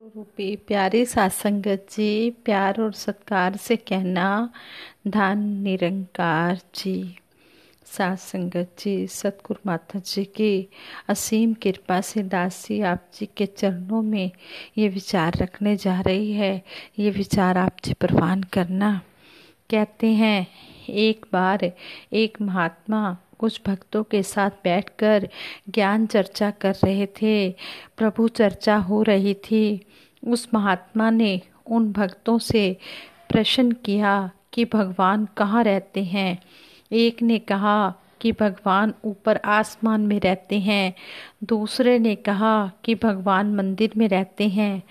रूपी प्यारी सत्संगत जी, प्यार और सत्कार से कहना, धन निरंकार जी। सत्संगत जी, सतगुरु माता जी की असीम कृपा से दासी आप जी के चरणों में ये विचार रखने जा रही है। ये विचार आप जी प्रवान करना। कहते हैं, एक बार एक महात्मा कुछ भक्तों के साथ बैठकर ज्ञान चर्चा कर रहे थे। प्रभु चर्चा हो रही थी। उस महात्मा ने उन भक्तों से प्रश्न किया कि भगवान कहाँ रहते हैं। एक ने कहा कि भगवान ऊपर आसमान में रहते हैं। दूसरे ने कहा कि भगवान मंदिर में रहते हैं।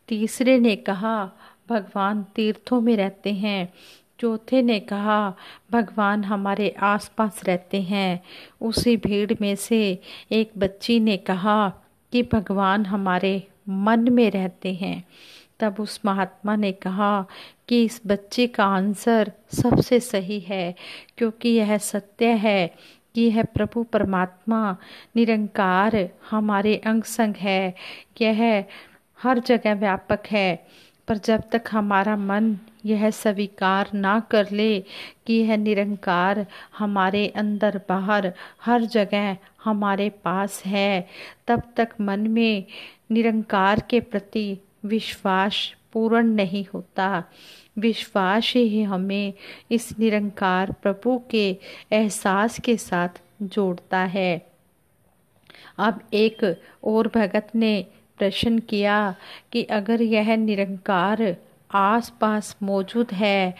तीसरे ने कहा भगवान तीर्थों में रहते हैं। चौथे ने कहा भगवान हमारे आसपास रहते हैं। उसी भीड़ में से एक बच्ची ने कहा कि भगवान हमारे मन में रहते हैं। तब उस महात्मा ने कहा कि इस बच्चे का आंसर सबसे सही है, क्योंकि यह सत्य है कि यह प्रभु परमात्मा निरंकार हमारे अंग संग है। यह हर जगह व्यापक है। पर जब तक हमारा मन यह स्वीकार ना कर ले कि यह निरंकार हमारे अंदर बाहर हर जगह हमारे पास है, तब तक मन में निरंकार के प्रति विश्वास पूर्ण नहीं होता। विश्वास ही हमें इस निरंकार प्रभु के एहसास के साथ जोड़ता है। अब एक और भगत ने प्रश्न किया कि अगर यह निरंकार आस पास मौजूद है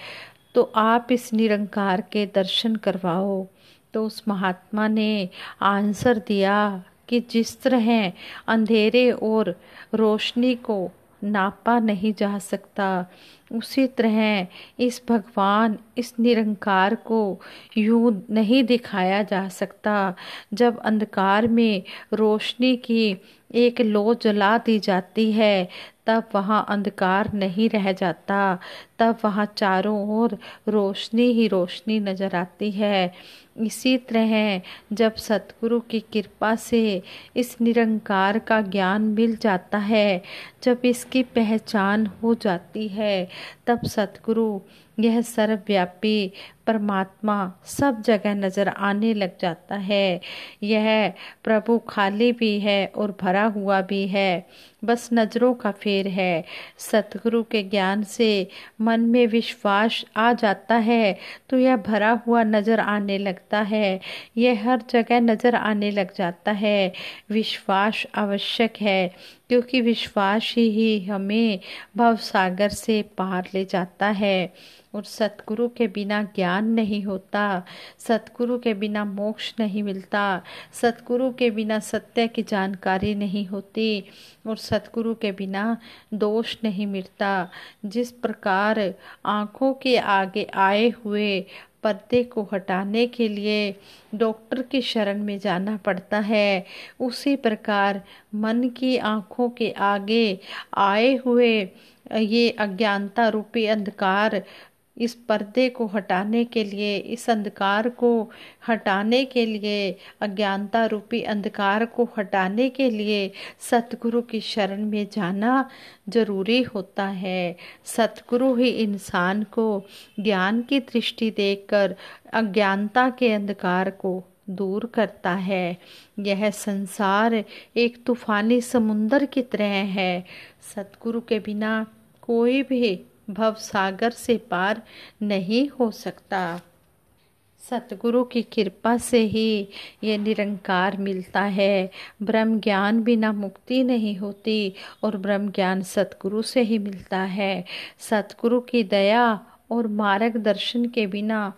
तो आप इस निरंकार के दर्शन करवाओ। तो उस महात्मा ने आंसर दिया कि जिस तरह अंधेरे और रोशनी को नापा नहीं जा सकता, उसी तरह इस भगवान, इस निरंकार को यूं नहीं दिखाया जा सकता। जब अंधकार में रोशनी की एक लौ जला दी जाती है, तब वहाँ अंधकार नहीं रह जाता, तब वहाँ चारों ओर रोशनी ही रोशनी नजर आती है। इसी तरह जब सतगुरु की कृपा से इस निरंकार का ज्ञान मिल जाता है, जब इसकी पहचान हो जाती है, तब सतगुरु यह सर्वव्यापी परमात्मा सब जगह नजर आने लग जाता है। यह प्रभु खाली भी है और भरा हुआ भी है, बस नजरों का फेर है। सतगुरु के ज्ञान से मन में विश्वास आ जाता है तो यह भरा हुआ नजर आने लगता है। यह हर जगह नजर आने लग जाता है। विश्वास आवश्यक है, क्योंकि विश्वास ही हमें भवसागर से पार ले जाता है। और सतगुरु के बिना ज्ञान नहीं होता, सतगुरु के बिना मोक्ष नहीं मिलता, सतगुरु के बिना सत्य की जानकारी नहीं होती, और सतगुरु के बिना दोष नहीं मिटता। जिस प्रकार आँखों के आगे आए हुए पर्दे को हटाने के लिए डॉक्टर की शरण में जाना पड़ता है, उसी प्रकार मन की आँखों के आगे आए हुए ये अज्ञानता रूपी अंधकार, इस पर्दे को हटाने के लिए, इस अंधकार को हटाने के लिए, अज्ञानता रूपी अंधकार को हटाने के लिए सतगुरु की शरण में जाना जरूरी होता है। सतगुरु ही इंसान को ज्ञान की दृष्टि देकर अज्ञानता के अंधकार को दूर करता है। यह संसार एक तूफानी समुंदर की तरह है। सतगुरु के बिना कोई भी भव सागर से पार नहीं हो सकता। सतगुरु की कृपा से ही ये निरंकार मिलता है। ब्रह्म ज्ञान बिना मुक्ति नहीं होती, और ब्रह्म ज्ञान सतगुरु से ही मिलता है। सतगुरु की दया और मार्गदर्शन के बिना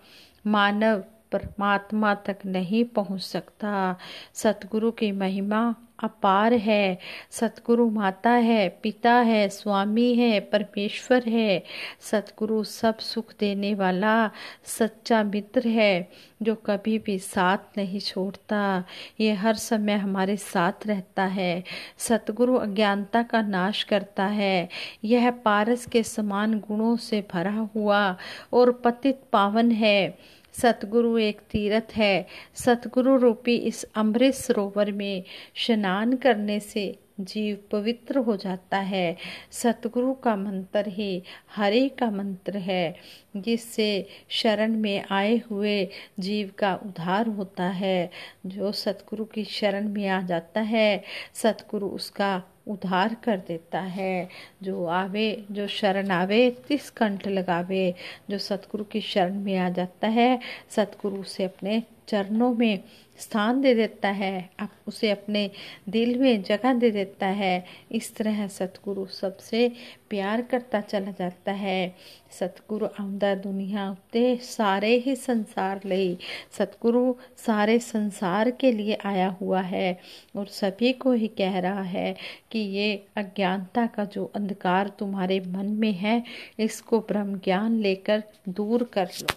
मानव परमात्मा तक नहीं पहुंच सकता। सतगुरु की महिमा अपार है। सतगुरु माता है, पिता है, स्वामी है, परमेश्वर है। सतगुरु सब सुख देने वाला सच्चा मित्र है, जो कभी भी साथ नहीं छोड़ता। ये हर समय हमारे साथ रहता है। सतगुरु अज्ञानता का नाश करता है। यह पारस के समान गुणों से भरा हुआ और पतित पावन है। सतगुरु एक तीर्थ है। सतगुरु रूपी इस अमृत सरोवर में स्नान करने से जीव पवित्र हो जाता है। सतगुरु का मंत्र ही हरि का मंत्र है, जिससे शरण में आए हुए जीव का उद्धार होता है। जो सतगुरु की शरण में आ जाता है, सतगुरु उसका उद्धार कर देता है। जो शरण आवे तिस कंठ लगावे। जो सतगुरु की शरण में आ जाता है, सतगुरु उसे अपने चरणों में स्थान दे देता है, अब उसे अपने दिल में जगह दे देता है। इस तरह सतगुरु सबसे प्यार करता चला जाता है। सतगुरु आउंदा दुनिया उत्ते सारे ही संसार लई। सतगुरु सारे संसार के लिए आया हुआ है और सभी को ही कह रहा है कि ये अज्ञानता का जो अंधकार तुम्हारे मन में है, इसको ब्रह्म ज्ञान लेकर दूर कर लो।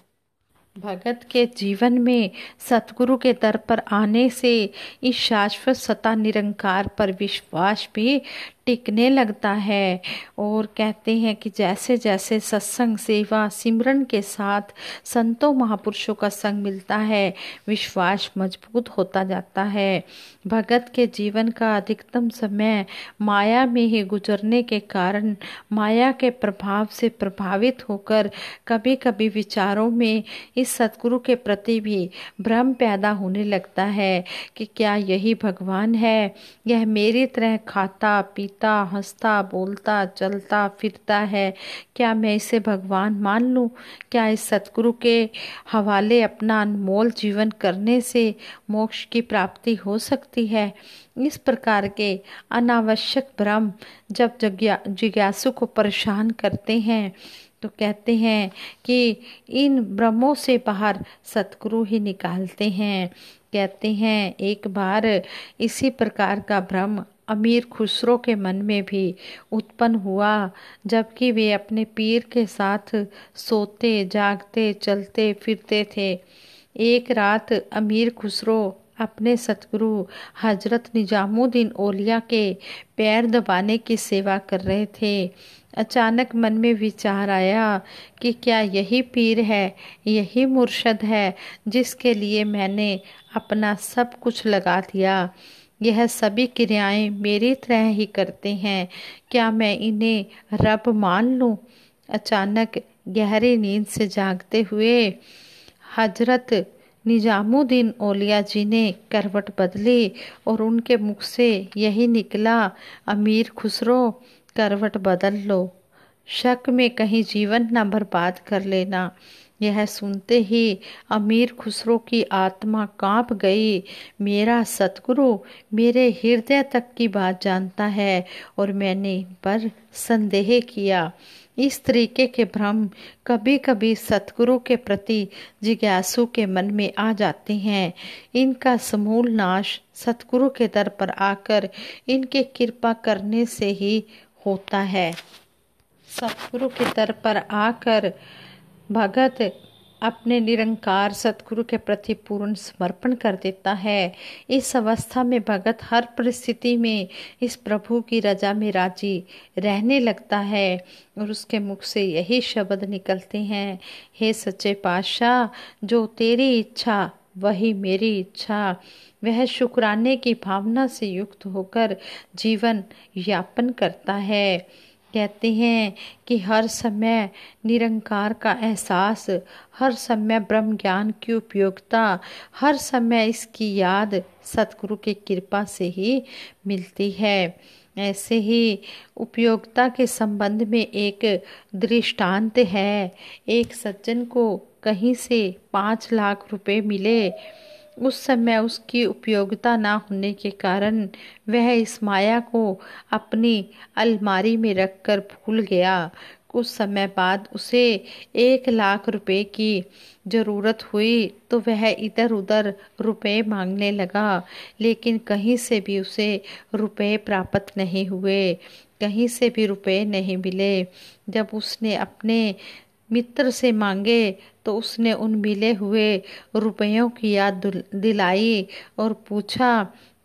भगत के जीवन में सतगुरु के दर पर आने से इस शाश्वत सत्ता निरंकार पर विश्वास भी टिकने लगता है। और कहते हैं कि जैसे जैसे सत्संग सेवा सिमरन के साथ संतों महापुरुषों का संग मिलता है, विश्वास मजबूत होता जाता है। भगत के जीवन का अधिकतम समय माया में ही गुजरने के कारण माया के प्रभाव से प्रभावित होकर कभी कभी विचारों में इस सतगुरु के प्रति भी भ्रम पैदा होने लगता है कि क्या यही भगवान है? यह मेरी तरह खाता पीता हंसता बोलता चलता फिरता है, क्या मैं इसे भगवान मान लूं? क्या इस सतगुरु के हवाले अपना अनमोल जीवन करने से मोक्ष की प्राप्ति हो सकती है? इस प्रकार के अनावश्यक भ्रम जब जिज्ञासु को परेशान करते हैं, तो कहते हैं कि इन भ्रमों से बाहर सतगुरु ही निकालते हैं। कहते हैं एक बार इसी प्रकार का भ्रम अमीर खुसरो के मन में भी उत्पन्न हुआ, जबकि वे अपने पीर के साथ सोते जागते चलते फिरते थे। एक रात अमीर खुसरो अपने सतगुरु हजरत निजामुद्दीन औलिया के पैर दबाने की सेवा कर रहे थे। अचानक मन में विचार आया कि क्या यही पीर है, यही मुर्शद है जिसके लिए मैंने अपना सब कुछ लगा दिया? यह सभी क्रियाएं मेरी तरह ही करते हैं, क्या मैं इन्हें रब मान लूं? अचानक गहरी नींद से जागते हुए हजरत निजामुद्दीन औलिया जी ने करवट बदली और उनके मुख से यही निकला, अमीर खुसरो करवट बदल लो, शक में कहीं जीवन न बर्बाद कर लेना। यह सुनते ही अमीर खुसरो की आत्मा कांप गई। मेरा सतगुरु मेरे हृदय तक की बात जानता है और मैंने इन पर संदेह किया। इस तरीके के भ्रम कभी कभी सतगुरु के प्रति जिज्ञासु के मन में आ जाते हैं। इनका समूल नाश सतगुरु के दर पर आकर इनके कृपा करने से ही होता है। सतगुरु के दर पर आकर भगत अपने निरंकार सतगुरु के प्रति पूर्ण समर्पण कर देता है। इस अवस्था में भगत हर परिस्थिति में इस प्रभु की रजा में राजी रहने लगता है और उसके मुख से यही शब्द निकलते हैं, हे सच्चे पातशाह, जो तेरी इच्छा वही मेरी इच्छा। वह शुक्राने की भावना से युक्त होकर जीवन यापन करता है। कहते हैं कि हर समय निरंकार का एहसास, हर समय ब्रह्म ज्ञान की उपयोगिता, हर समय इसकी याद सतगुरु की कृपा से ही मिलती है। ऐसे ही उपयोगिता के संबंध में एक दृष्टांत है। एक सज्जन को कहीं से 5 लाख रुपए मिले। उस समय उसकी उपयोगिता ना होने के कारण वह इस माया को अपनी अलमारी में रखकर भूल गया। कुछ समय बाद उसे 1 लाख रुपए की जरूरत हुई तो वह इधर उधर रुपए मांगने लगा, लेकिन कहीं से भी उसे रुपए प्राप्त नहीं हुए, कहीं से भी रुपए नहीं मिले। जब उसने अपने मित्र से मांगे तो उसने उन मिले हुए रुपयों की याद दिलाई और पूछा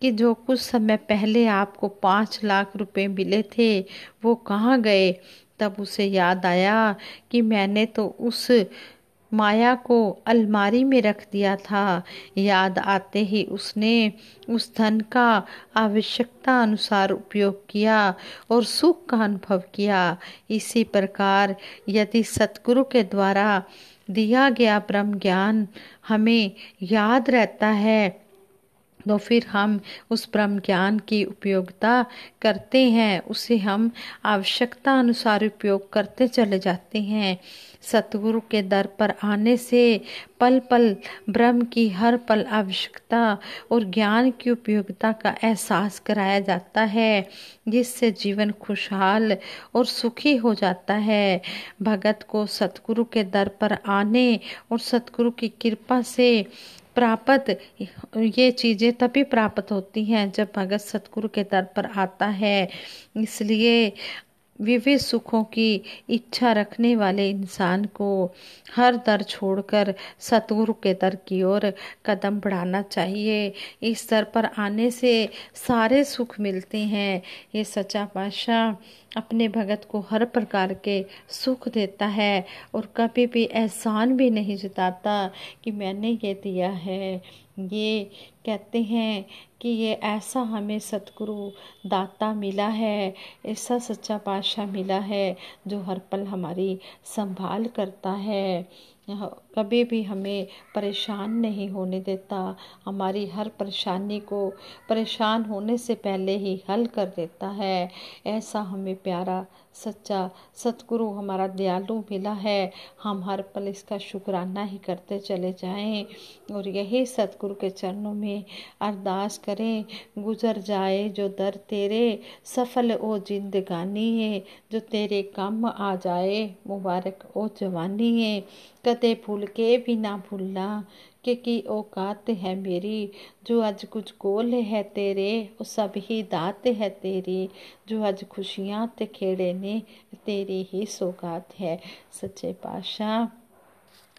कि जो कुछ समय पहले आपको 5 लाख रुपए मिले थे वो कहाँ गए। तब उसे याद आया कि मैंने तो उस माया को अलमारी में रख दिया था। याद आते ही उसने उस धन का आवश्यकता अनुसार उपयोग किया और सुख का अनुभव किया। इसी प्रकार यदि सतगुरु के द्वारा दिया गया ब्रह्म ज्ञान हमें याद रहता है तो फिर हम उस ब्रह्म ज्ञान की उपयोगिता करते हैं, उसे हम आवश्यकता अनुसार उपयोग करते चले जाते हैं। सतगुरु के दर पर आने से पल पल ब्रह्म की हर पल आवश्यकता और ज्ञान की उपयोगिता का एहसास कराया जाता है, जिससे जीवन खुशहाल और सुखी हो जाता है। भगत को सतगुरु के दर पर आने और सतगुरु की कृपा से प्राप्त ये चीज़ें तभी प्राप्त होती हैं जब भगत सतगुरु के दर पर आता है। इसलिए विविध सुखों की इच्छा रखने वाले इंसान को हर दर छोड़कर सतगुरु के दर की ओर कदम बढ़ाना चाहिए। इस दर पर आने से सारे सुख मिलते हैं। ये सच्चा पातशाह अपने भगत को हर प्रकार के सुख देता है और कभी भी एहसान भी नहीं जताता कि मैंने ये दिया है। ये कहते हैं कि ये ऐसा हमें सतगुरु दाता मिला है, ऐसा सच्चा पातशाह मिला है जो हर पल हमारी संभाल करता है, कभी भी हमें परेशान नहीं होने देता, हमारी हर परेशानी को परेशान होने से पहले ही हल कर देता है। ऐसा हमें प्यारा सच्चा सतगुरु हमारा दयालु मिला है। हम हर पल इसका शुक्राना ही करते चले जाएं और यही सतगुरु के चरणों में अरदास करें। गुजर जाए जो दर तेरे, सफल ओ जिंदगानी है, जो तेरे काम आ जाए मुबारक ओ जवानी है। कदे भूल के भी ना भूलना कि औकात है मेरी, जो आज कुछ गोल है तेरे वो सब ही दात है तेरी, जो आज खुशियाँ ते खेड़े ने तेरी ही सौगात है। सच्चे पातशाह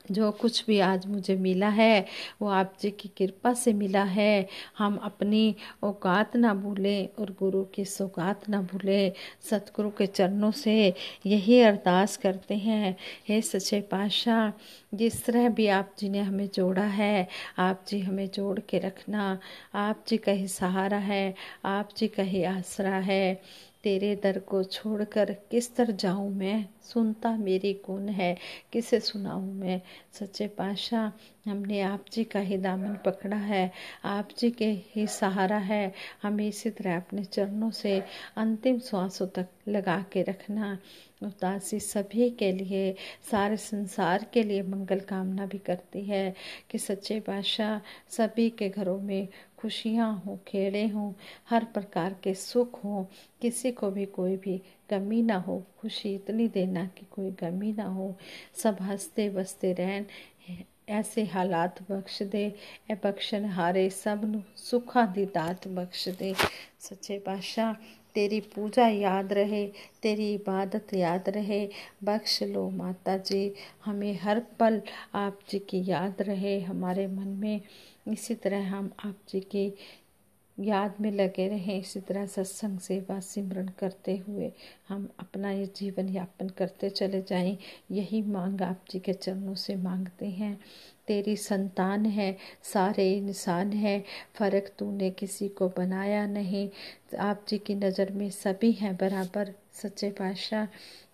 जो कुछ भी आज मुझे मिला है वो आप जी की कृपा से मिला है। हम अपनी औकात ना भूलें और गुरु की सौगात ना भूलें। सतगुरु के चरणों से यही अरदास करते हैं। हे सच्चे पातशाह, जिस तरह भी आप जी ने हमें जोड़ा है, आप जी हमें जोड़ के रखना। आप जी का ही सहारा है, आप जी का ही आसरा है। तेरे दर को छोड़कर किस तर जाऊं मैं, सुनता मेरी कौन है, किसे सुनाऊं मैं। सच्चे पातशाह हमने आप जी का ही दामन पकड़ा है, आप जी के ही सहारा है। हमें इसी तरह अपने चरणों से अंतिम श्वासों तक लगा के रखना। उदासी सभी के लिए, सारे संसार के लिए मंगल कामना भी करती है कि सच्चे पातशाह सभी के घरों में खुशियाँ हों, खेड़े हों, हर प्रकार के सुख हों, किसी को भी कोई भी कमी ना हो। खुशी इतनी देना कि कोई कमी ना हो, सब हंसते बसते रहन, ऐसे हालात बख्श दे। ए बख्शन हारे सब नु सुखा दी दात बख्श दे। सच्चे पातशाह तेरी पूजा याद रहे, तेरी इबादत याद रहे। बख्श लो माता जी, हमें हर पल आप जी की याद रहे हमारे मन में। इसी तरह हम आप जी की याद में लगे रहें। इसी तरह सत्संग सेवा सिमरन करते हुए हम अपना ये जीवन यापन करते चले जाएं। यही मांग आप जी के चरणों से मांगते हैं। तेरी संतान है, सारे इंसान है, फर्क तूने किसी को बनाया नहीं। आप जी की नज़र में सभी हैं बराबर। सच्चे पातशाह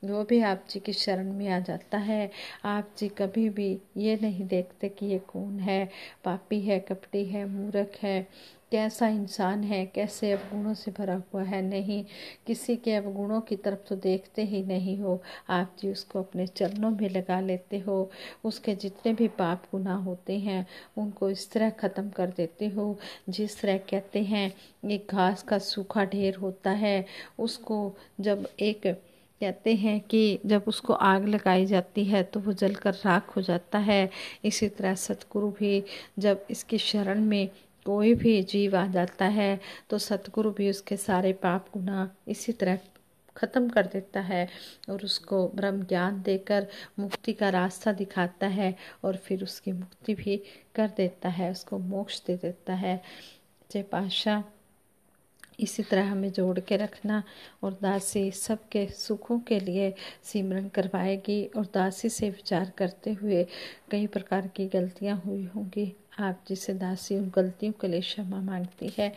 जो भी आप जी की शरण में आ जाता है, आप जी कभी भी ये नहीं देखते कि ये कौन है, पापी है, कपटी है, मूर्ख है, कैसा इंसान है, कैसे अवगुणों से भरा हुआ है। नहीं, किसी के अवगुणों की तरफ तो देखते ही नहीं हो। आप जी उसको अपने चरणों में लगा लेते हो। उसके जितने भी पाप गुनाह होते हैं उनको इस तरह ख़त्म कर देते हो जिस तरह कहते हैं एक घास का सूखा ढेर होता है, उसको जब एक कहते हैं कि जब उसको आग लगाई जाती है तो वो जलकर राख हो जाता है। इसी तरह सतगुरु भी जब इसकी शरण में कोई भी जीव आ जाता है तो सतगुरु भी उसके सारे पाप गुनाह इसी तरह ख़त्म कर देता है और उसको ब्रह्म ज्ञान देकर मुक्ति का रास्ता दिखाता है और फिर उसकी मुक्ति भी कर देता है, उसको मोक्ष दे देता है। जय पातशाह इसी तरह हमें जोड़ के रखना। और दासी सबके सुखों के लिए सिमरन करवाएगी। और दासी से विचार करते हुए कई प्रकार की गलतियां हुई होंगी, आप जिसे दासी उन गलतियों के लिए क्षमा मांगती है।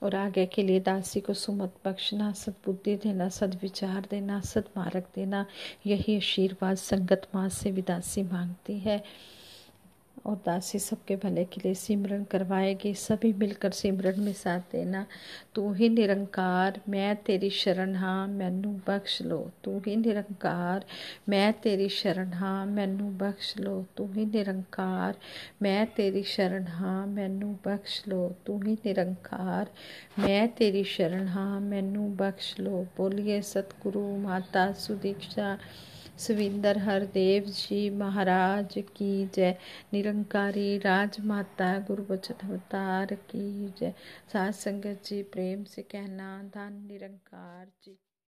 और आगे के लिए दासी को सुमत बख्शना, सद्बुद्धि देना, सद्विचार देना, सद्मार्ग देना, यही आशीर्वाद संगत माँ से भी दासी मांगती है। और दासी सबके भले के लिए सिमरन करवाएगी। सभी मिलकर सिमरन में साथ देना। तू ही निरंकार मैं तेरी शरण हाँ मैनू बख्श लो। तू ही निरंकार मैं तेरी शरण हाँ मैनू बख्श लो। तू ही निरंकार मैं तेरी शरण हाँ मैनू बख्श लो। तू ही निरंकार मैं तेरी शरण हाँ मैनू बख्श लो। बोलिए सतगुरु माता सुदीक्षा सविंदर हरदेव जी महाराज की जय। निरंकारी राजमाता गुरुवचन अवतार की जय। साथ संगत जी प्रेम से कहना धन निरंकार जी।